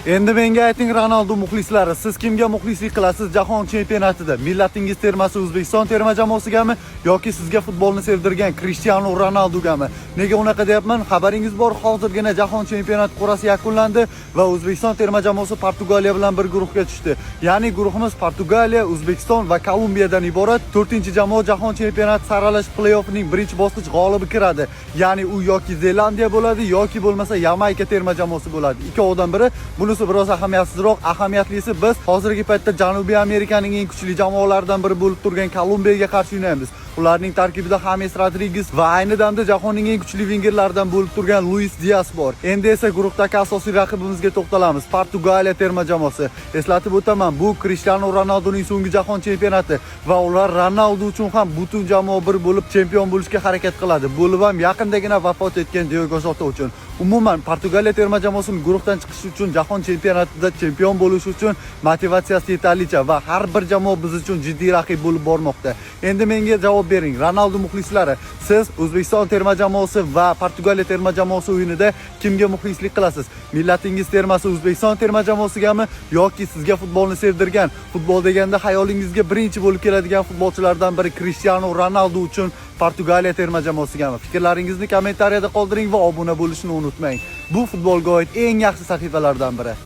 Endi menga ayting, Ronaldo muxlislari, siz kimga muxlislik qilasiz jahon chempionatida? Millatingiz termasi O'zbekiston terma jamoasigami yoki sizga futbolni sevdirgan Cristiano Ronaldogami? Nega unaqa deyapman? Xabaringiz bor, hozirgina jahon chempionati qur'asi yakunlandi va O'zbekiston terma jamoasi Portugaliya bilan bir guruhga tushdi. Ya'ni guruhimiz Portugaliya, O'zbekiston va Kolumbiyadan iborat. 4-jamoa jahon chempionati saralash play-offining birinchi bosqich g'olibi kiradi. Ya'ni u yoki Zelandiya bo'ladi yoki bo'lmasa Yamayka terma jamoasi bo'ladi. Ikkovidan biri. Bunisi biroz ahamiyatsizroq. Ahamiyatlisi biz hozirgi paytda Janubiy Amerikaning eng kuchli jamoalaridan biri bo'lib turgan Kolumbiyaga qarshi o'ynaymiz. Ularning tarkibida James Rodriguez va ayni damda jahonning eng kuchli vingerlaridan bo'lib turgan Luis Diaz bor. Endi esa guruhdagi asosiy raqibimizga to'xtalamiz. Portugaliya terma jamoasi. Eslatib o'taman, bu Cristiano Ronaldoning so'nggi jahon chempionati va ular Ronaldo uchun ham butun jamoa bir bo'lib chempion bo'lishga harakat qiladi. Bo'lib ham yaqindagina vafot etgan Diogo Jota uchun. Umuman Portugaliya terma jamoasining guruhdan chiqishi uchun, jahon chempionatida chempion bo'lish uchun motivatsiyasi yetarlicha va har bir jamoa biz uchun jiddiy raqib bo'lib bormoqda. Endi menga javob bering, Ronaldo muxlislari, siz O'zbekiston terma jamoasi va Portugaliya terma jamoasi o'yinida kimga muxlislik qilasiz? Millatingiz termasi O'zbekiston terma jamoasigami yoki sizga futbolni sevdirgan, futbol deganda xayolingizga birinchi bo'lib keladigan futbolchilardan biri Cristiano Ronaldo uchun Portugaliya terma jamoasigami? Fikrlaringizni kommentariyada qoldiring va obuna bo'lishni unutmang. Bu futbolga oid eng yaxshi sahifalardan biri.